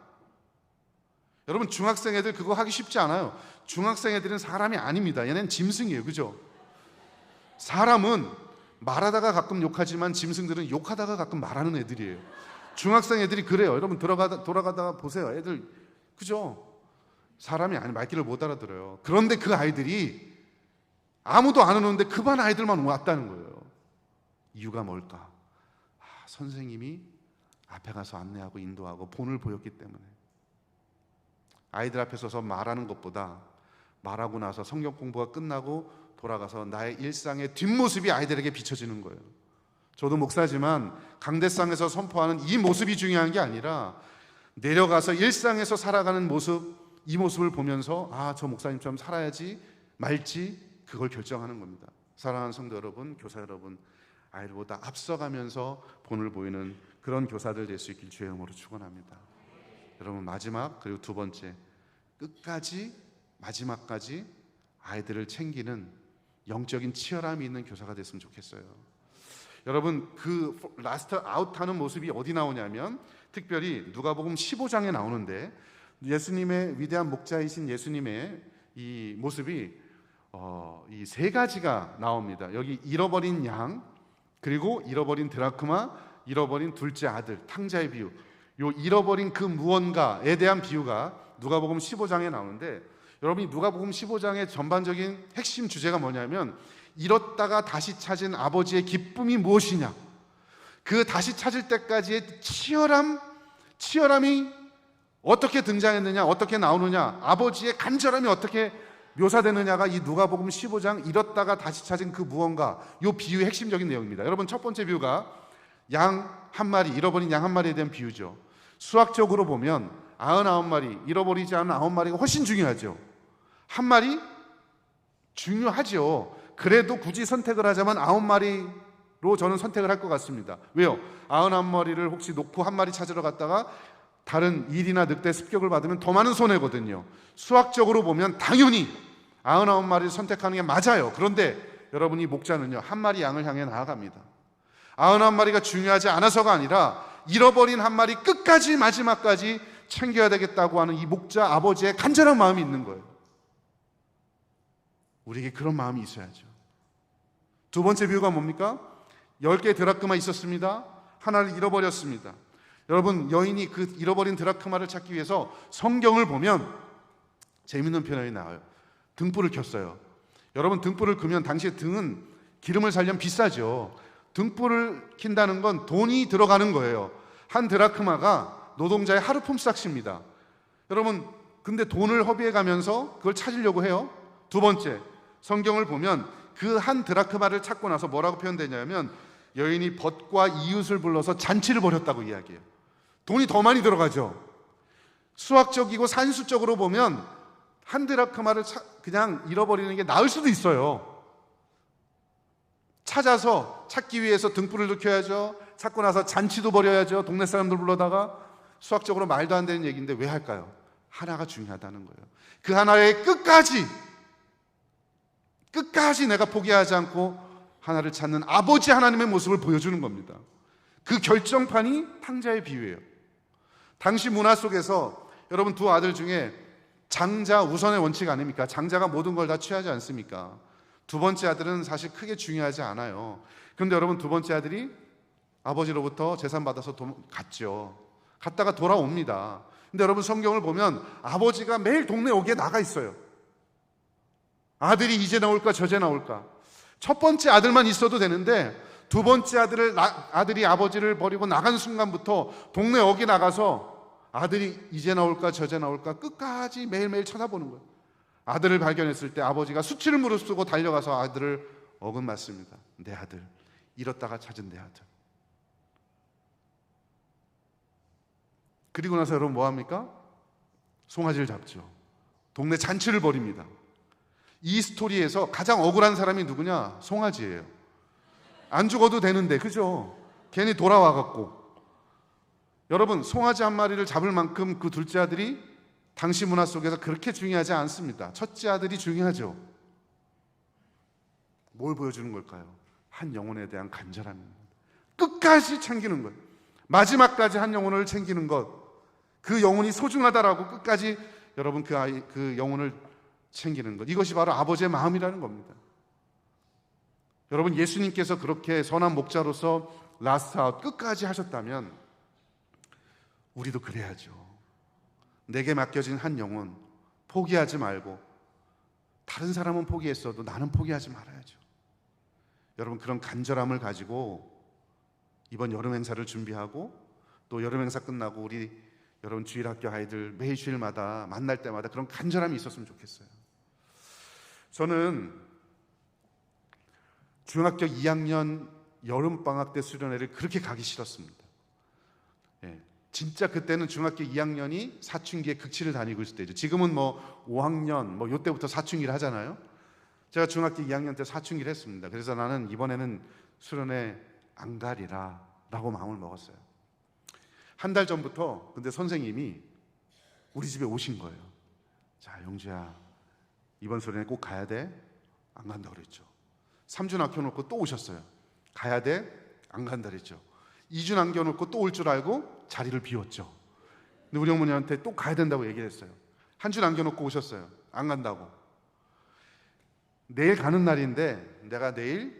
여러분, 중학생 애들 그거 하기 쉽지 않아요. 중학생 애들은 사람이 아닙니다. 얘네는 짐승이에요. 그죠? 사람은 말하다가 가끔 욕하지만 짐승들은 욕하다가 가끔 말하는 애들이에요. 중학생 애들이 그래요. 여러분 돌아가다가 보세요. 애들 그죠? 사람이 아니 말귀를 못 알아들어요. 그런데 그 아이들이 아무도 안 오는데 그 반 아이들만 왔다는 거예요. 이유가 뭘까? 선생님이 앞에 가서 안내하고 인도하고 본을 보였기 때문에. 아이들 앞에 서서 말하는 것보다 말하고 나서 성경 공부가 끝나고 돌아가서 나의 일상의 뒷모습이 아이들에게 비춰지는 거예요. 저도 목사지만 강대상에서 선포하는 이 모습이 중요한 게 아니라 내려가서 일상에서 살아가는 모습, 이 모습을 보면서 저 목사님처럼 살아야지 말지 그걸 결정하는 겁니다. 사랑하는 성도 여러분, 교사 여러분, 아이들보다 앞서가면서 본을 보이는 그런 교사들 될 수 있길 주의 이름으로 축원합니다. 여러분, 마지막 그리고 두 번째, 끝까지 마지막까지 아이들을 챙기는 영적인 치열함이 있는 교사가 됐으면 좋겠어요. 여러분, 그 라스트 아웃하는 모습이 어디 나오냐면 특별히 누가복음 15장에 나오는데 예수님의 위대한 목자이신 예수님의 이 모습이 이 세 가지가 나옵니다. 여기 잃어버린 양, 그리고 잃어버린 드라크마, 잃어버린 둘째 아들, 탕자의 비유. 요 잃어버린 그 무언가에 대한 비유가 누가복음 15장에 나오는데 여러분이 누가복음 15장의 전반적인 핵심 주제가 뭐냐면 잃었다가 다시 찾은 아버지의 기쁨이 무엇이냐, 그 다시 찾을 때까지의 치열함이 어떻게 등장했느냐, 어떻게 나오느냐, 아버지의 간절함이 어떻게 묘사되느냐가 이 누가복음 15장 잃었다가 다시 찾은 그 무언가, 요 비유의 핵심적인 내용입니다. 여러분, 첫 번째 비유가 양 한 마리, 잃어버린 양 한 마리에 대한 비유죠. 수학적으로 보면 99마리, 잃어버리지 않은 9마리가 훨씬 중요하죠. 한 마리 중요하죠. 그래도 굳이 선택을 하자면 9마리로 저는 선택을 할 것 같습니다. 왜요? 99마리를 혹시 놓고 한 마리 찾으러 갔다가 다른 일이나 늑대 습격을 받으면 더 많은 손해거든요. 수학적으로 보면 당연히 99마리를 선택하는 게 맞아요. 그런데 여러분이 목자는요, 한 마리 양을 향해 나아갑니다. 99마리가 중요하지 않아서가 아니라 잃어버린 한 마리 끝까지 마지막까지 챙겨야 되겠다고 하는 이 목자 아버지의 간절한 마음이 있는 거예요. 우리에게 그런 마음이 있어야죠. 두 번째 비유가 뭡니까? 10개의 드라크마 있었습니다. 하나를 잃어버렸습니다. 여러분, 여인이 그 잃어버린 드라크마를 찾기 위해서 성경을 보면 재밌는 표현이 나와요. 등불을 켰어요. 여러분, 등불을 끄면 당시에 등은 기름을 살려면 비싸죠. 등불을 킨다는 건 돈이 들어가는 거예요. 한 드라크마가 노동자의 하루 품삯입니다. 여러분, 근데 돈을 허비해 가면서 그걸 찾으려고 해요. 두 번째, 성경을 보면 그 한 드라크마를 찾고 나서 뭐라고 표현되냐면 여인이 벗과 이웃을 불러서 잔치를 벌였다고 이야기해요. 돈이 더 많이 들어가죠. 수학적이고 산수적으로 보면 한 드라크마를 그냥 잃어버리는 게 나을 수도 있어요. 찾아서 찾기 위해서 등불을 켜야죠. 찾고 나서 잔치도 벌여야죠. 동네 사람들 불러다가. 수학적으로 말도 안 되는 얘기인데 왜 할까요? 하나가 중요하다는 거예요. 그 하나의 끝까지 내가 포기하지 않고 하나를 찾는 아버지 하나님의 모습을 보여주는 겁니다. 그 결정판이 탕자의 비유예요. 당시 문화 속에서 여러분, 두 아들 중에 장자 우선의 원칙 아닙니까? 장자가 모든 걸 다 취하지 않습니까? 두 번째 아들은 사실 크게 중요하지 않아요. 그런데 여러분, 두 번째 아들이 아버지로부터 재산 받아서 갔죠. 갔다가 돌아옵니다. 근데 여러분, 성경을 보면 아버지가 매일 동네 오기에 나가 있어요. 아들이 이제 나올까 저제 나올까. 첫 번째 아들만 있어도 되는데 두 번째 아들이 아버지를 버리고 나간 순간부터 동네 어기 나가서 아들이 이제 나올까 저제 나올까 끝까지 매일매일 쳐다보는 거예요. 아들을 발견했을 때 아버지가 수치를 무릅쓰고 달려가서 아들을 어긋맞습니다. 내 아들, 잃었다가 찾은 내 아들. 그리고 나서 여러분 뭐합니까? 송아지를 잡죠. 동네 잔치를 벌입니다. 이 스토리에서 가장 억울한 사람이 누구냐? 송아지예요. 안 죽어도 되는데, 그죠? 괜히 돌아와갖고. 여러분, 송아지 한 마리를 잡을 만큼 그 둘째 아들이 당시 문화 속에서 그렇게 중요하지 않습니다. 첫째 아들이 중요하죠. 뭘 보여주는 걸까요? 한 영혼에 대한 간절함입니다. 끝까지 챙기는 거예요. 마지막까지 한 영혼을 챙기는 것, 그 영혼이 소중하다라고 끝까지 여러분 그 영혼을 챙기는 것, 이것이 바로 아버지의 마음이라는 겁니다. 여러분, 예수님께서 그렇게 선한 목자로서 라스트 아웃 끝까지 하셨다면 우리도 그래야죠. 내게 맡겨진 한 영혼 포기하지 말고, 다른 사람은 포기했어도 나는 포기하지 말아야죠. 여러분, 그런 간절함을 가지고 이번 여름 행사를 준비하고 또 여름 행사 끝나고 우리 여러분 주일학교 아이들 매일 주일마다 만날 때마다 그런 간절함이 있었으면 좋겠어요. 저는 중학교 2학년 여름방학 때 수련회를 그렇게 가기 싫었습니다. 진짜 그때는 중학교 2학년이 사춘기에 극치를 다니고 있을 때죠. 지금은 뭐 5학년 요때부터 사춘기를 하잖아요. 제가 중학교 2학년 때 사춘기를 했습니다. 그래서 나는 이번에는 수련회 안 가리라 라고 마음을 먹었어요. 한 달 전부터 근데 선생님이 우리 집에 오신 거예요. 자, 영주야, 이번 수련회 꼭 가야 돼? 안 간다 그랬죠. 3주 남겨놓고 또 오셨어요. 가야 돼? 안 간다 그랬죠. 2주 남겨놓고 또 올 줄 알고 자리를 비웠죠. 근데 우리 어머니한테 또 가야 된다고 얘기를 했어요. 한 주 남겨놓고 오셨어요. 안 간다고. 내일 가는 날인데 내가 내일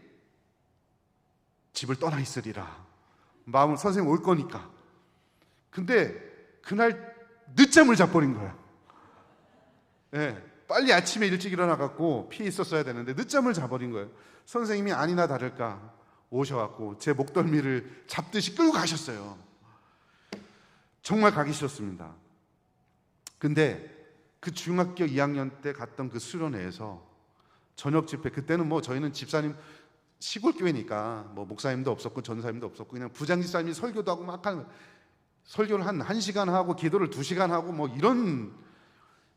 집을 떠나 있으리라. 마음을, 선생님 올 거니까. 근데 그날 늦잠을 자버린 거야. 빨리 아침에 일찍 일어나갖고 피해 있었어야 되는데 늦잠을 자버린 거예요. 선생님이 아니나 다를까 오셔갖고 제 목덜미를 잡듯이 끌고 가셨어요. 정말 가기 싫었습니다. 근데 그 중학교 2학년 때 갔던 그 수련회에서 저녁 집회, 그때는 뭐 저희는 집사님 시골 교회니까 뭐 목사님도 없었고 전사님도 없었고 그냥 부장집사님이 설교도 하고 막 하는, 설교를 한 1시간 하고 기도를 2시간 하고 뭐 이런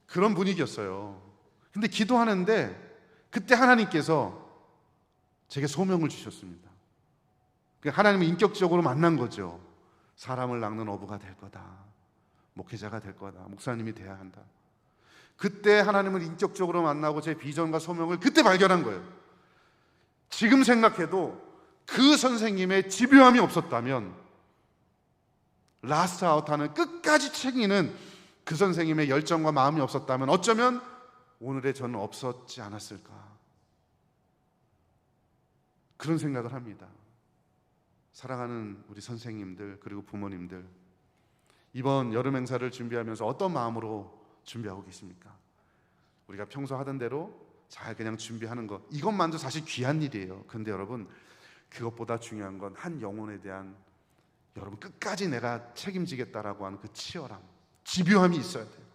그런 분위기였어요. 근데 기도하는데 그때 하나님께서 제게 소명을 주셨습니다. 하나님을 인격적으로 만난 거죠. 사람을 낚는 어부가 될 거다. 목회자가 될 거다. 목사님이 돼야 한다. 그때 하나님을 인격적으로 만나고 제 비전과 소명을 그때 발견한 거예요. 지금 생각해도 그 선생님의 집요함이 없었다면, 라스트 아웃하는 끝까지 챙기는 그 선생님의 열정과 마음이 없었다면 어쩌면 오늘의 저는 없었지 않았을까, 그런 생각을 합니다. 사랑하는 우리 선생님들 그리고 부모님들, 이번 여름 행사를 준비하면서 어떤 마음으로 준비하고 계십니까? 우리가 평소 하던 대로 잘 그냥 준비하는 것, 이것만도 사실 귀한 일이에요. 그런데 여러분, 그것보다 중요한 건 한 영혼에 대한 여러분 끝까지 내가 책임지겠다라고 하는 그 치열함, 집요함이 있어야 돼요.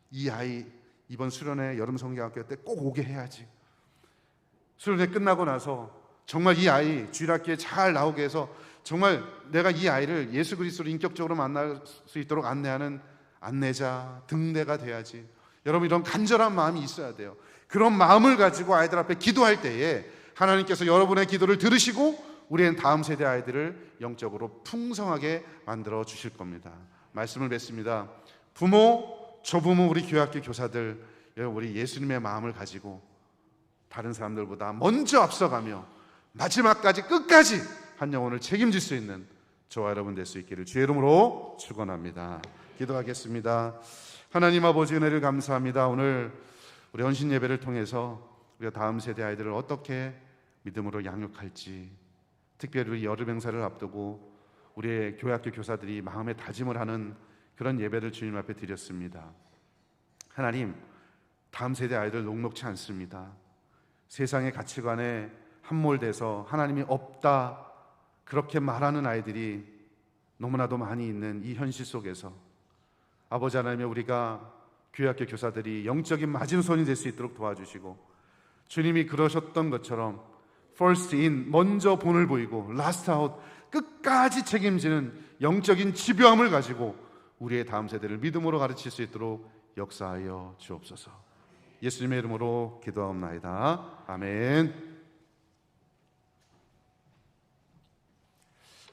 이 아이 이번 수련회 여름 성경학교 때 꼭 오게 해야지. 수련회 끝나고 나서 정말 이 아이 주일학교에 잘 나오게 해서 정말 내가 이 아이를 예수 그리스도로 인격적으로 만날 수 있도록 안내하는 안내자, 등대가 돼야지. 여러분, 이런 간절한 마음이 있어야 돼요. 그런 마음을 가지고 아이들 앞에 기도할 때에 하나님께서 여러분의 기도를 들으시고 우리는 다음 세대 아이들을 영적으로 풍성하게 만들어 주실 겁니다. 말씀을 맺습니다. 부모, 조부모, 우리 교회학교 교사들, 우리 예수님의 마음을 가지고 다른 사람들보다 먼저 앞서가며 마지막까지 끝까지 한 영혼을 책임질 수 있는 저와 여러분 될 수 있기를 주의 이름으로 축원합니다. 기도하겠습니다. 하나님 아버지, 은혜를 감사합니다. 오늘 우리 헌신 예배를 통해서 우리가 다음 세대 아이들을 어떻게 믿음으로 양육할지, 특별히 우리 여름 행사를 앞두고 우리의 교회학교 교사들이 마음의 다짐을 하는 그런 예배를 주님 앞에 드렸습니다. 하나님, 다음 세대 아이들 녹록치 않습니다. 세상의 가치관에 함몰돼서 하나님이 없다 그렇게 말하는 아이들이 너무나도 많이 있는 이 현실 속에서 아버지 하나님의 우리가 교회학교 교사들이 영적인 마지노선이 될 수 있도록 도와주시고, 주님이 그러셨던 것처럼 first in, 먼저 본을 보이고 last out, 끝까지 책임지는 영적인 집요함을 가지고 우리의 다음 세대를 믿음으로 가르칠 수 있도록 역사하여 주옵소서. 예수님의 이름으로 기도하옵나이다. 아멘.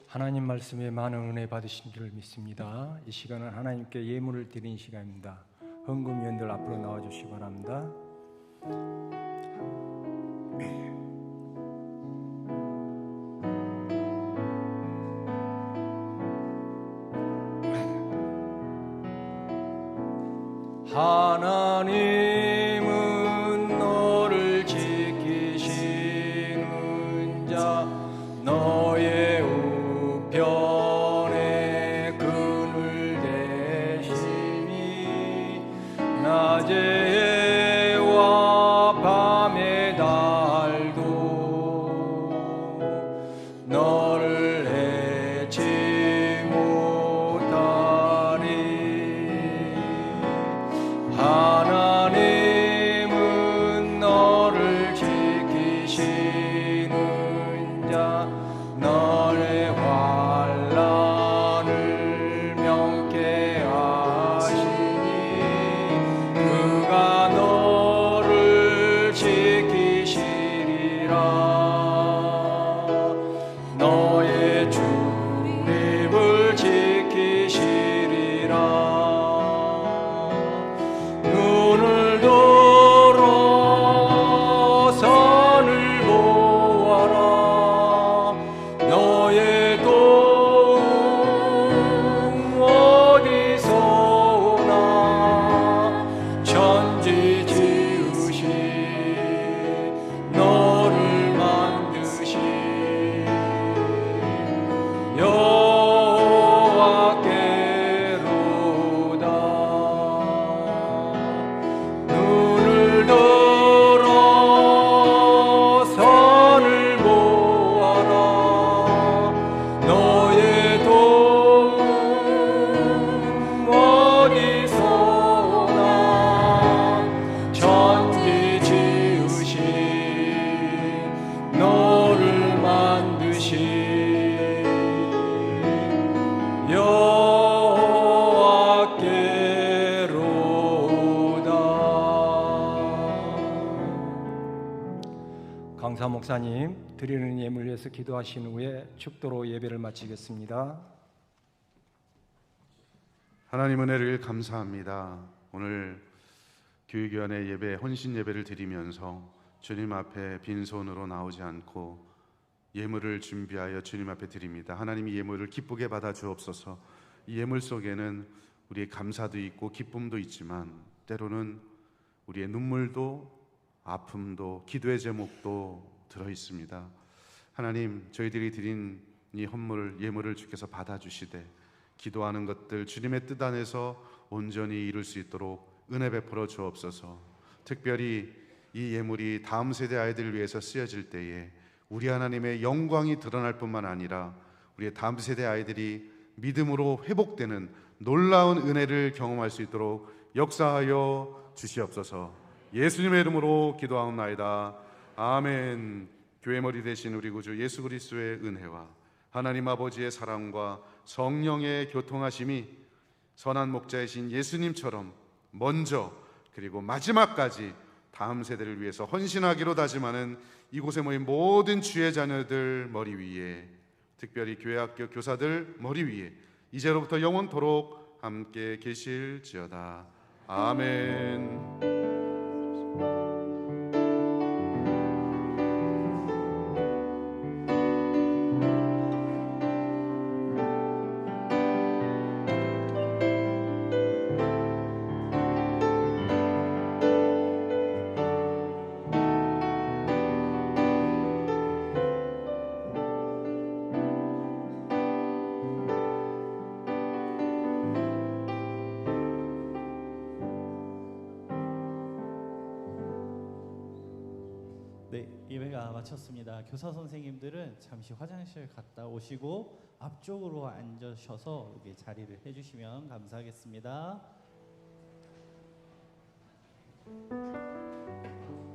하나님 말씀에 많은 은혜 받으신 줄 믿습니다. 이 시간은 하나님께 예물을 드리는 시간입니다. 헌금위원들 앞으로 나와주시기 바랍니다. 하나님은 너를 지키시는 자, 너의 우편에 그늘 대시니 낮에 해와 밤의 달도 너를 해치 못하리. 하나님은 너를 지키시는 자, 너의 환난을 명케 하시니 그가 너를 지키시리라. 너의 출입을 지키시리라. 눈을 들어 산을 보아라. 너의 도움 어디서 오나. 천지 지으신 너를 만드신 여호와께로다. 눈을 들어 산을 보아라. 너의 도움 어디서 오나. 천지 지으신 너를 만드신 여호와께로다. 강사 목사님 드리는 예물 위해서 기도하신 후에 축도로 예배를 마치겠습니다. 하나님 은혜를 감사합니다. 오늘 교육위원회 예배, 헌신 예배를 드리면서 주님 앞에 빈손으로 나오지 않고 예물을 준비하여 주님 앞에 드립니다. 하나님이 예물을 기쁘게 받아 주옵소서. 이 예물 속에는 우리의 감사도 있고 기쁨도 있지만 때로는 우리의 눈물도 아픔도 기도의 제목도 들어 있습니다. 하나님, 저희들이 드린 이 헌물 예물을 주께서 받아 주시되 기도하는 것들 주님의 뜻 안에서 온전히 이룰 수 있도록 은혜 베풀어 주옵소서. 특별히 이 예물이 다음 세대 아이들을 위해서 쓰여질 때에 우리 하나님의 영광이 드러날 뿐만 아니라 우리의 다음 세대 아이들이 믿음으로 회복되는 놀라운 은혜를 경험할 수 있도록 역사하여 주시옵소서. 예수님의 이름으로 기도하옵나이다. 아멘. 교회 머리 되신 우리 구주 예수 그리스도의 은혜와 하나님 아버지의 사랑과 성령의 교통하심이 선한 목자이신 예수님처럼 먼저 그리고 마지막까지 다음 세대를 위해서 헌신하기로 다짐하는 이곳에 모인 모든 주의 자녀들 머리 위에, 특별히 교회학교 교사들 머리 위에 이제로부터 영원토록 함께 계실지어다. 아멘. 네, 예배가 마쳤습니다. 교사 선생님들은 잠시 화장실 갔다 오시고 앞쪽으로 앉으셔서 여기 자리를 해주시면 감사하겠습니다.